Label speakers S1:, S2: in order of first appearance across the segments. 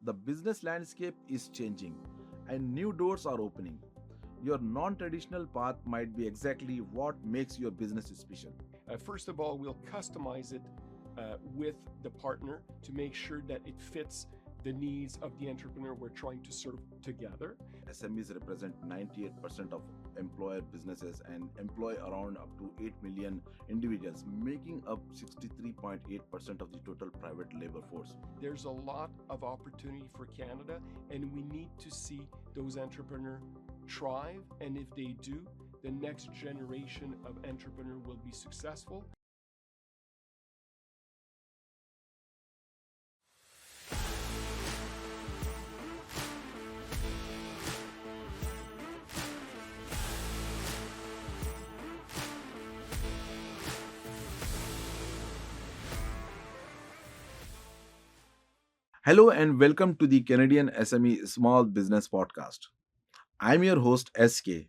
S1: The business landscape is changing and new doors are opening. Your non traditional path might be exactly what makes your business special.
S2: First of all, we'll customize it with the partner to make sure that it fits the needs of the entrepreneur we're trying to serve together.
S1: SMEs represent 98% of employer businesses and employ around up to 8 million individuals, making up 63.8% of the total private labor force.
S2: There's a lot of opportunity for Canada, and we need to see those entrepreneurs thrive. And if they do, the next generation of entrepreneur will be successful.
S1: Hello and welcome to the Canadian SME Small Business Podcast. I'm your host SK.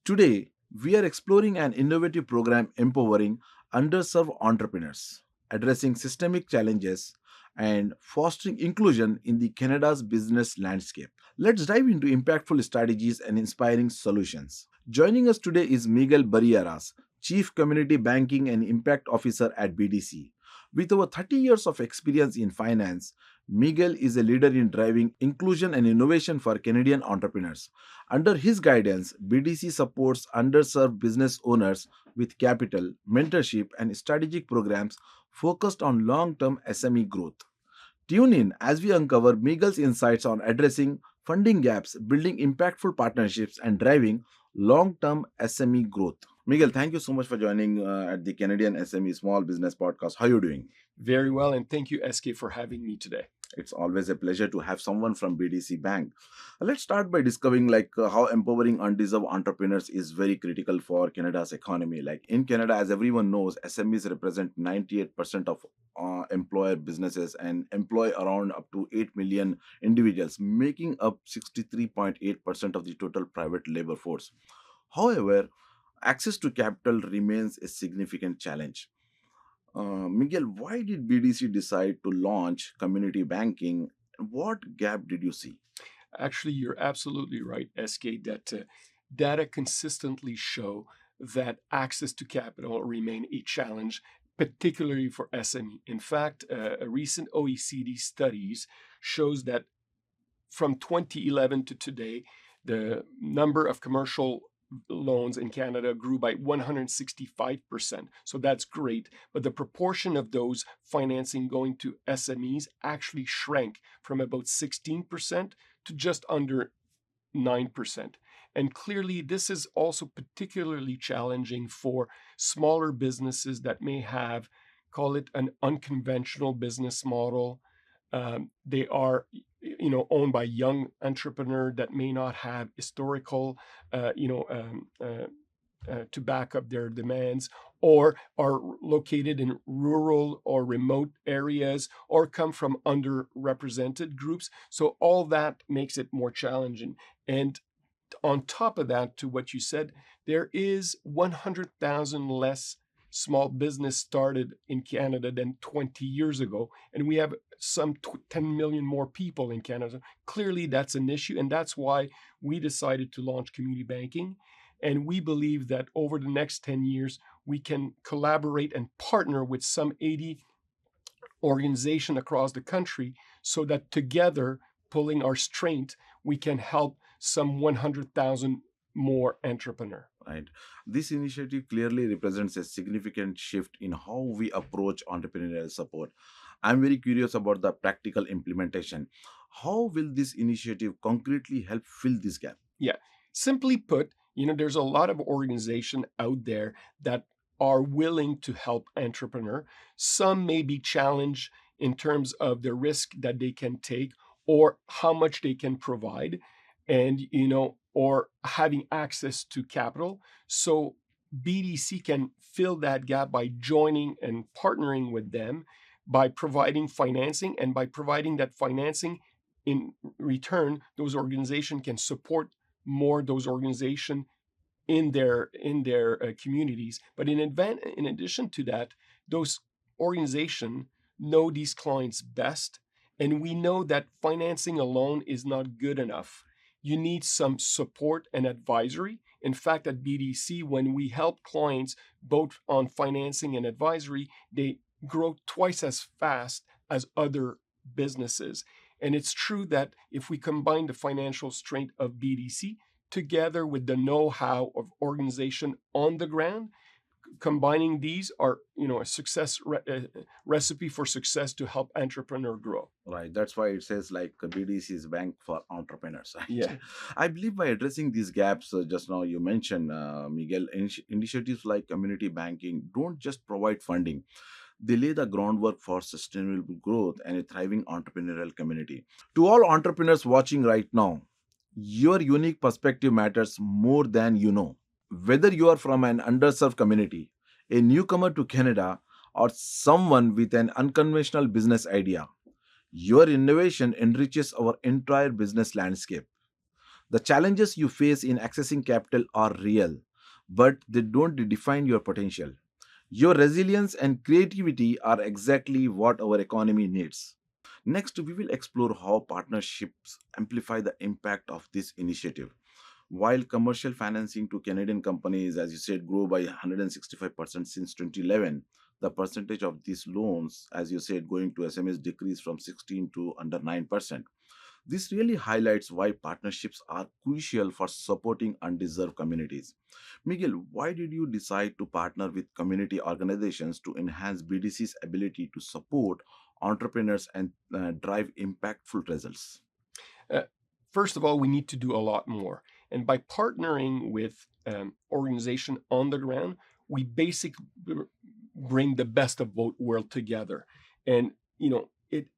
S1: Today, we are exploring an innovative program empowering underserved entrepreneurs, addressing systemic challenges and fostering inclusion in the Canada's business landscape. Let's dive into impactful strategies and inspiring solutions. Joining us today is Miguel Barrieras, Chief Community Banking and Impact Officer at BDC. With over 30 years of experience in finance, Miguel is a leader in driving inclusion and innovation for Canadian entrepreneurs. Under his guidance, BDC supports underserved business owners with capital, mentorship, and strategic programs focused on long term SME growth. Tune in as we uncover Miguel's insights on addressing funding gaps, building impactful partnerships, and driving long term SME growth. Miguel, thank you so much for joining at the Canadian SME Small Business Podcast. How are you doing?
S2: Very well, and thank you, SK, for having me today.
S1: It's always a pleasure to have someone from BDC Bank. Let's start by discovering how empowering undeserved entrepreneurs is very critical for Canada's economy. Like in Canada, as everyone knows, SMEs represent 98% of employer businesses and employ around up to 8 million individuals, making up 63.8% of the total private labor force. However, access to capital remains a significant challenge. Miguel, why did BDC decide to launch community banking? What gap did you see?
S2: Actually, you're absolutely right, SK, that data consistently show that access to capital remain a challenge, particularly for SME. In fact, a recent OECD studies shows that from 2011 to today, the number of commercial loans in Canada grew by 165%. So that's great. But the proportion of those financing going to SMEs actually shrank from about 16% to just under 9%. And clearly, this is also particularly challenging for smaller businesses that may have, call it an unconventional business model. They are owned by young entrepreneur that may not have historical uh, you know um, uh, to back up their demands, or are located in rural or remote areas, or come from underrepresented groups. So all that makes it more challenging. And on top of that, to what you said, there is 100,000 less small business started in Canada than 20 years ago. And we have some 10 million more people in Canada. Clearly, that's an issue. And that's why we decided to launch community banking. And we believe that over the next 10 years, we can collaborate and partner with some 80 organizations across the country so that together, pulling our strength, we can help some 100,000 more entrepreneur.
S1: Right. This initiative clearly represents a significant shift in how we approach entrepreneurial support. I'm very curious about the practical implementation. How will this initiative concretely help fill this gap?
S2: Yeah. Simply put, there's a lot of organization out there that are willing to help entrepreneur. Some may be challenged in terms of the risk that they can take or how much they can provide, and or having access to capital. So BDC can fill that gap by joining and partnering with them, by providing financing, and by providing that financing in return, those organizations can support more those organizations in their communities. But in addition to that, those organizations know these clients best, And we know that financing alone is not good enough. You need some support and advisory. In fact, at BDC, when we help clients both on financing and advisory, they grow twice as fast as other businesses. And it's true that if we combine the financial strength of BDC together with the know-how of organization on the ground, combining these are, a recipe for success to help entrepreneur grow.
S1: Right. That's why it says like BDC is bank for entrepreneurs.
S2: Yeah.
S1: Right. I believe by addressing these gaps, just now you mentioned, Miguel, initiatives like community banking don't just provide funding. They lay the groundwork for sustainable growth and a thriving entrepreneurial community. To all entrepreneurs watching right now, your unique perspective matters more than you know. Whether you are from an underserved community, a newcomer to Canada, or someone with an unconventional business idea, your innovation enriches our entire business landscape. The challenges you face in accessing capital are real, but they don't define your potential. Your resilience and creativity are exactly what our economy needs. Next, we will explore how partnerships amplify the impact of this initiative. While commercial financing to Canadian companies, as you said, grew by 165% since 2011, the percentage of these loans, as you said, going to SMEs decreased from 16 to under 9%. This really highlights why partnerships are crucial for supporting undeserved communities. Miguel, why did you decide to partner with community organizations to enhance BDC's ability to support entrepreneurs and drive impactful results?
S2: Uh, First of all, we need to do a lot more. And by partnering with organization on the ground, we basically bring the best of both worlds together. And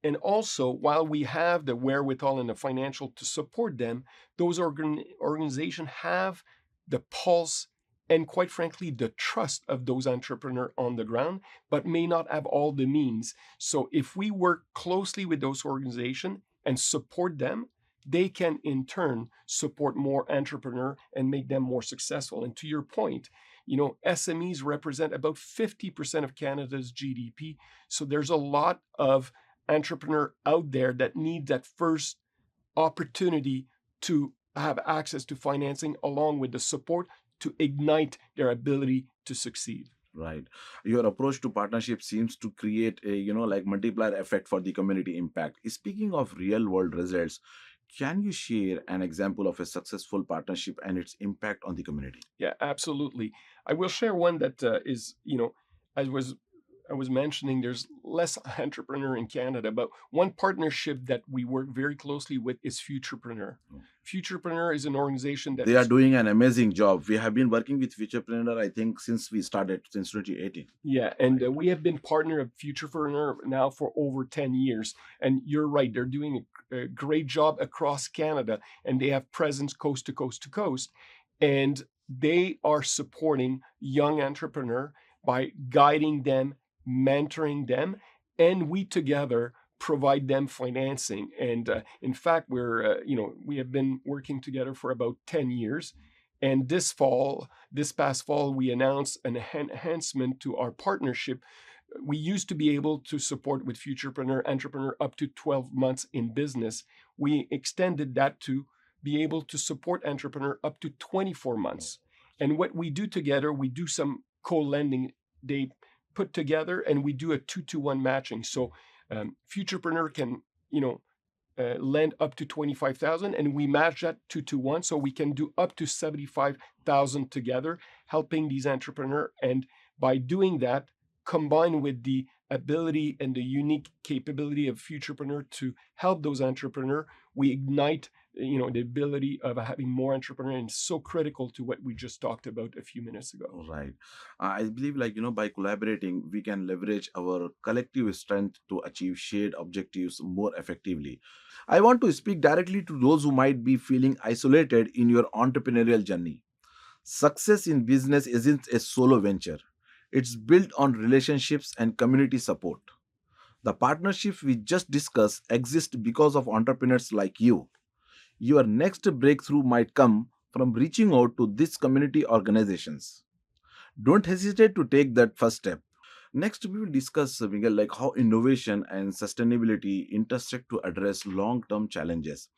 S2: and also while we have the wherewithal and the financial to support them, those organizations have the pulse and quite frankly the trust of those entrepreneurs on the ground, but may not have all the means. So if we work closely with those organizations and support them, they can in turn support more entrepreneur and make them more successful. And to your point, SMEs represent about 50% of Canada's GDP. So there's a lot of entrepreneur out there that need that first opportunity to have access to financing along with the support to ignite their ability to succeed.
S1: Right. Your approach to partnership seems to create a, like multiplier effect for the community impact. Speaking of real world results, can you share an example of a successful partnership and its impact on the community?
S2: Yeah, absolutely. I will share one that I was I was mentioning there's less entrepreneur in Canada, but one partnership that we work very closely with is Futurepreneur.
S1: Mm.
S2: Futurepreneur is an organization that
S1: They are
S2: is,
S1: doing an amazing job. We have been working with Futurepreneur, I think, since we started, since 2018.
S2: yeah, and we have been partner of Futurepreneur now for over 10 years. And you're right, they're doing a great job across Canada, and they have presence coast to coast to coast. And they are supporting young entrepreneur by guiding them, mentoring them, and we together provide them financing. And in fact, we have been working together for about 10 years. And this past fall, we announced an enhancement to our partnership. We used to be able to support with Futurepreneur Entrepreneur up to 12 months in business. We extended that to be able to support entrepreneur up to 24 months. And what we do together, we do some co-lending. They put together and we do a 2-to-1 matching. So Futurepreneur can, lend up to 25,000 and we match that 2-to-1. So we can do up to 75,000 together, helping these entrepreneurs. And by doing that, combined with the ability and the unique capability of Futurepreneur to help those entrepreneurs, we ignite the ability of having more entrepreneurs, and so critical to what we just talked about a few minutes ago.
S1: Right. I believe, by collaborating, we can leverage our collective strength to achieve shared objectives more effectively. I want to speak directly to those who might be feeling isolated in your entrepreneurial journey. Success in business isn't a solo venture, it's built on relationships and community support. The partnerships we just discussed exist because of entrepreneurs like you. Your next breakthrough might come from reaching out to these community organizations. Don't hesitate to take that first step. Next, we will discuss, Miguel, like how innovation and sustainability intersect to address long-term challenges.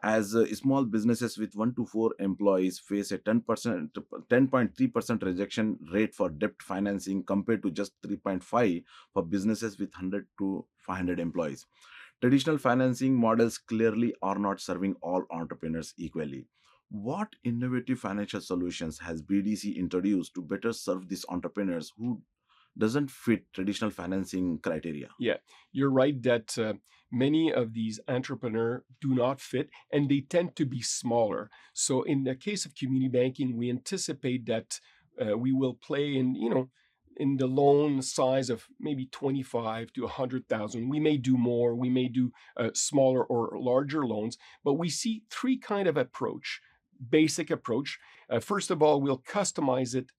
S1: As small businesses with 1 to 4 employees face a 10.3% rejection rate for debt financing compared to just 3.5 for businesses with 100 to 500 employees. Traditional financing models clearly are not serving all entrepreneurs equally. What innovative financial solutions has BDC introduced to better serve these entrepreneurs who doesn't fit traditional financing criteria?
S2: Yeah, you're right that many of these entrepreneurs do not fit and they tend to be smaller. So in the case of community banking, we anticipate that we will play in the loan size of maybe 25 to 100,000. We may do more, we may do smaller or larger loans, but we see three kind of approach. Basic approach. First of all, we'll customize it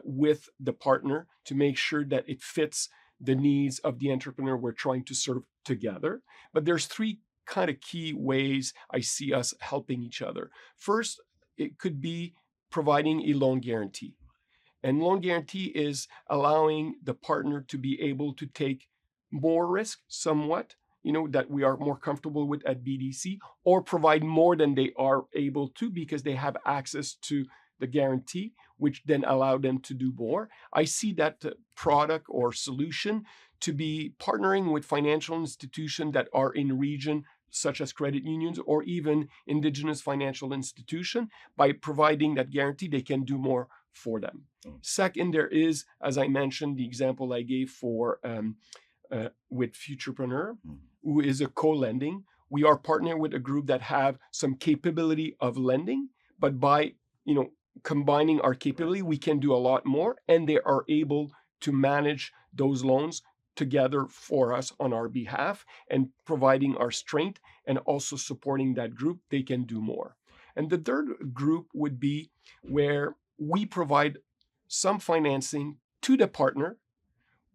S2: with the partner to make sure that it fits the needs of the entrepreneur we're trying to serve together. But there's three kind of key ways I see us helping each other. First, it could be providing a loan guarantee. And loan guarantee is allowing the partner to be able to take more risk somewhat, that we are more comfortable with at BDC, or provide more than they are able to because they have access to the guarantee, which then allow them to do more. I see that product or solution to be partnering with financial institutions that are in region, such as credit unions or even indigenous financial institution. By providing that guarantee, they can do more for them. Second, there is, as I mentioned, the example I gave for with Futurepreneur, who is a co-lending. We are partnering with a group that have some capability of lending, but by combining our capability, we can do a lot more, and they are able to manage those loans together for us on our behalf and providing our strength and also supporting that group, they can do more. And the third group would be where we provide some financing to the partner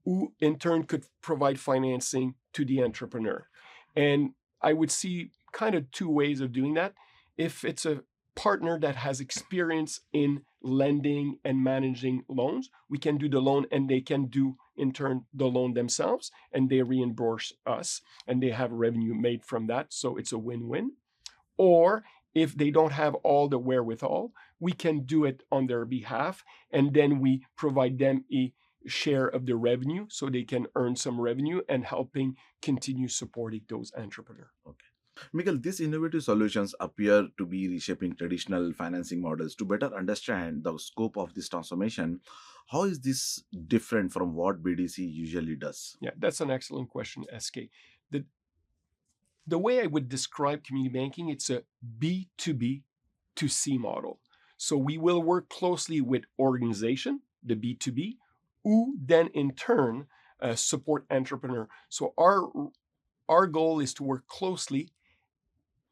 S2: who in turn could provide financing to the entrepreneur. And I would see kind of two ways of doing that. If it's a partner that has experience in lending and managing loans, we can do the loan and they can do in turn the loan themselves and they reimburse us and they have revenue made from that. So it's a win-win. Or if they don't have all the wherewithal, we can do it on their behalf and then we provide them a share of the revenue so they can earn some revenue and helping continue supporting those entrepreneurs.
S1: Okay. Miguel, these innovative solutions appear to be reshaping traditional financing models. To better understand the scope of this transformation, how is this different from what BDC usually does?
S2: Yeah, that's an excellent question, SK. The way I would describe community banking, it's a B2B to C model. So we will work closely with organization, the B2B, who then in turn support entrepreneur. So our goal is to work closely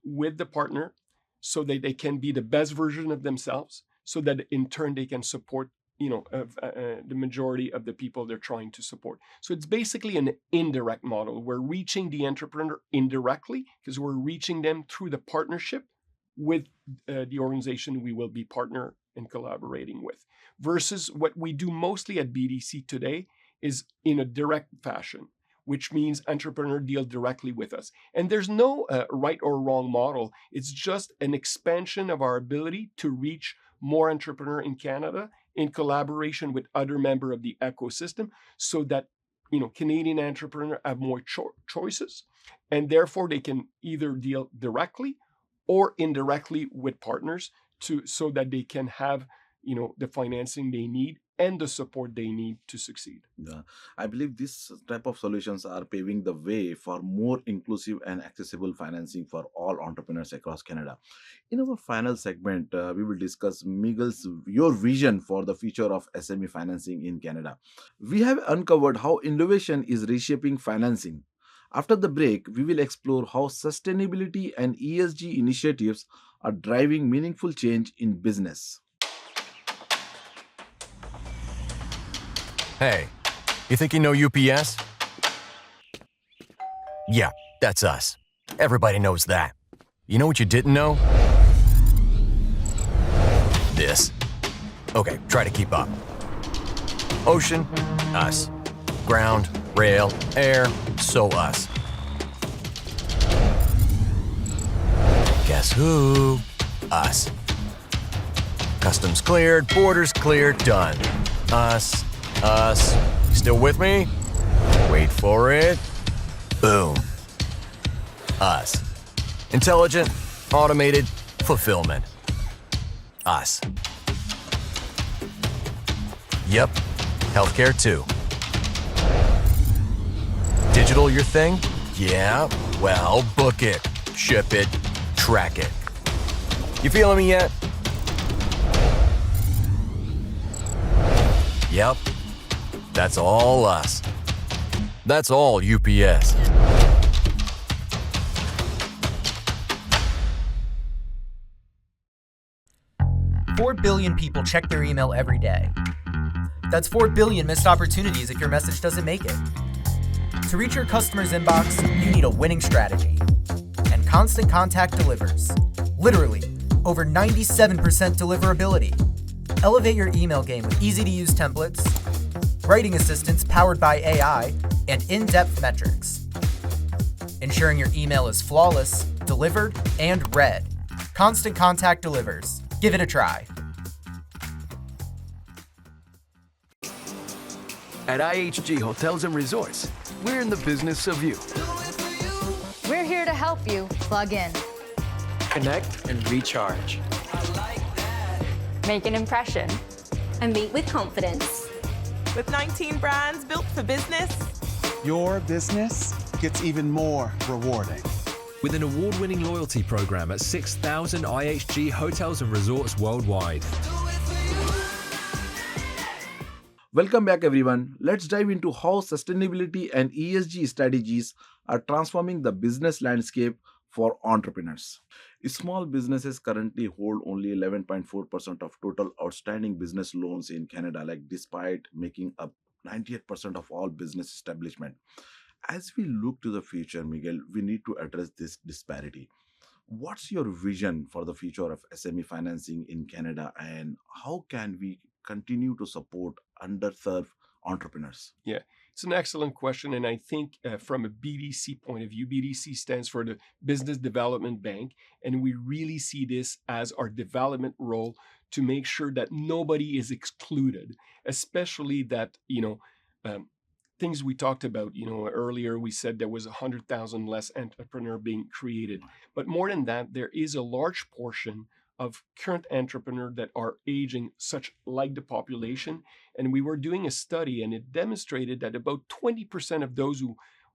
S2: with the partner so that they can be the best version of themselves, so that in turn they can support the majority of the people they're trying to support. So it's basically an indirect model. We're reaching the entrepreneur indirectly because we're reaching them through the partnership with the organization we will be partner and collaborating with. Versus what we do mostly at BDC today is in a direct fashion, which means entrepreneur deal directly with us. And there's no right or wrong model. It's just an expansion of our ability to reach more entrepreneur in Canada in collaboration with other members of the ecosystem so that Canadian entrepreneurs have more choices and therefore they can either deal directly or indirectly with partners so that they can have the financing they need and the support they need to succeed.
S1: Yeah, I believe this type of solutions are paving the way for more inclusive and accessible financing for all entrepreneurs across Canada. In our final segment, we will discuss your vision for the future of SME financing in Canada. We have uncovered how innovation is reshaping financing. After the break, we will explore how sustainability and ESG initiatives are driving meaningful change in business.
S3: Hey, you think you know UPS? Yeah, that's us. Everybody knows that. You know what you didn't know? This. Okay, try to keep up. Ocean, us. Ground, rail, air, so us. Guess who? Us. Customs cleared, borders cleared, done. Us. You still with me? Wait for it. Boom. Us. Intelligent, automated, fulfillment. Us. Yep. Healthcare too. Digital your thing? Yeah. Well, book it, ship it, track it. You feeling me yet? Yep. That's all us. That's all UPS.
S4: Four billion people check their email every day. That's 4 billion missed opportunities if your message doesn't make it. To reach your customer's inbox, you need a winning strategy. And Constant Contact delivers. Literally, over 97% deliverability. Elevate your email game with easy-to-use templates, writing assistants powered by AI, and in-depth metrics. Ensuring your email is flawless, delivered, and read. Constant Contact delivers. Give it a try.
S5: At IHG Hotels and Resorts, we're in the business of you.
S6: We're here to help you plug in,
S7: connect, and recharge.
S8: Make an impression,
S9: and meet with confidence.
S10: With 19 brands built for business,
S11: your business gets even more rewarding.
S12: With an award-winning loyalty program at 6,000 IHG hotels and resorts worldwide.
S1: Welcome back, everyone. Let's dive into how sustainability and ESG strategies are transforming the business landscape for entrepreneurs. Small businesses currently hold only 11.4% of total outstanding business loans in Canada, despite making up 98% of all business establishment. As we look to the future, Miguel, we need to address this disparity. What's your vision for the future of SME financing in Canada, and how can we continue to support underserved entrepreneurs?
S2: Yeah, it's an excellent question. And I think from a BDC point of view, BDC stands for the Business Development Bank. And we really see this as our development role to make sure that nobody is excluded, especially that, things we talked about, earlier we said there was 100,000 less entrepreneur being created. But more than that, there is a large portion of current entrepreneurs that are aging, such like the population. And we were doing a study, and it demonstrated that about 20% of those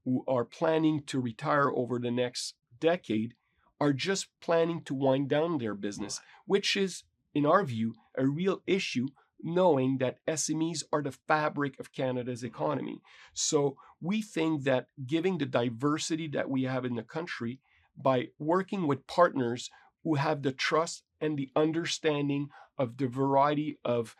S2: who are planning to retire over the next decade are just planning to wind down their business, which is, in our view, a real issue, knowing that SMEs are the fabric of Canada's economy. So we think that giving the diversity that we have in the country, by working with partners who have the trust and the understanding of the variety of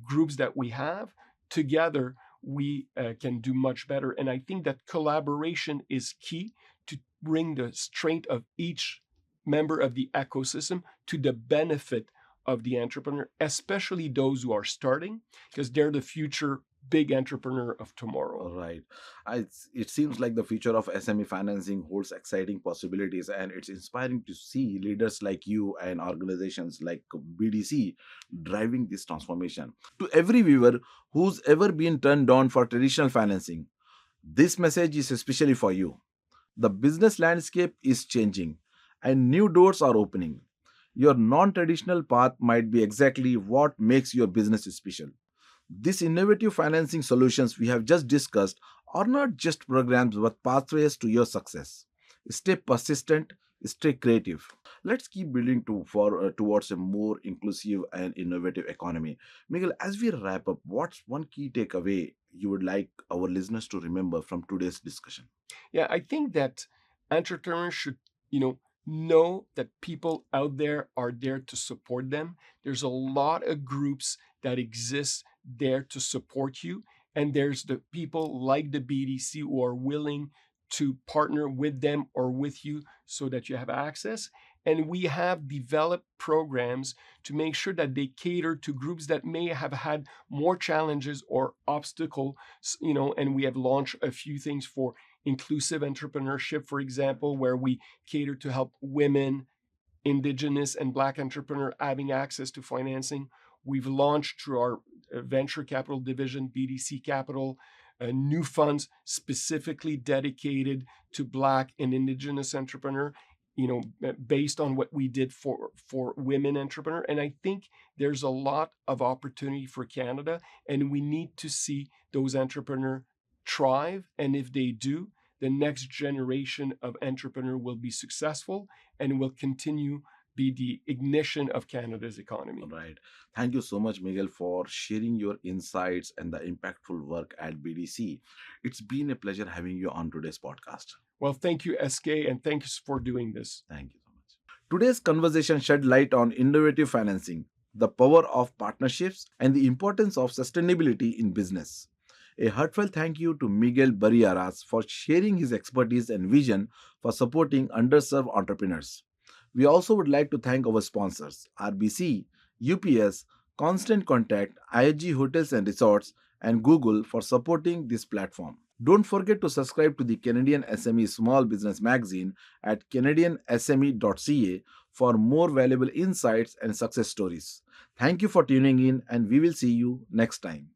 S2: groups that we have, together we can do much better. And I think that collaboration is key to bring the strength of each member of the ecosystem to the benefit of the entrepreneur, especially those who are starting, because they're the future big entrepreneur of tomorrow.
S1: Right. It seems like the future of SME financing holds exciting possibilities, and it's inspiring to see leaders like you and organizations like BDC driving this transformation. To every viewer who's ever been turned down for traditional financing, this message is especially for you. The business landscape is changing, and new doors are opening. Your non-traditional path might be exactly what makes your business special. These innovative financing solutions we have just discussed are not just programs but pathways to your success. Stay persistent, stay creative. Let's keep building towards a more inclusive and innovative economy. Miguel, as we wrap up, what's one key takeaway you would like our listeners to remember from today's discussion?
S2: Yeah, I think that entrepreneurs should, know that people out there are there to support them. There's a lot of groups that exist there to support you. And there's the people like the BDC who are willing to partner with them or with you so that you have access. And we have developed programs to make sure that they cater to groups that may have had more challenges or obstacles, and we have launched a few things for inclusive entrepreneurship, for example, where we cater to help women, Indigenous and Black entrepreneurs having access to financing. We've launched through our venture capital division, BDC Capital, new funds specifically dedicated to Black and Indigenous entrepreneur, based on what we did for women entrepreneur. And I think there's a lot of opportunity for Canada, and we need to see those entrepreneurs thrive. And if they do, the next generation of entrepreneur will be successful and will continue be the ignition of Canada's economy.
S1: Right. Thank you so much, Miguel, for sharing your insights and the impactful work at BDC. It's been a pleasure having you on today's podcast.
S2: Well, thank you, SK, and thanks for doing this.
S1: Thank you so much. Today's conversation shed light on innovative financing, the power of partnerships, and the importance of sustainability in business. A heartfelt thank you to Miguel Barrieras for sharing his expertise and vision for supporting underserved entrepreneurs. We also would like to thank our sponsors, RBC, UPS, Constant Contact, IHG Hotels and Resorts, and Google for supporting this platform. Don't forget to subscribe to the Canadian SME Small Business Magazine at CanadianSME.ca for more valuable insights and success stories. Thank you for tuning in, and we will see you next time.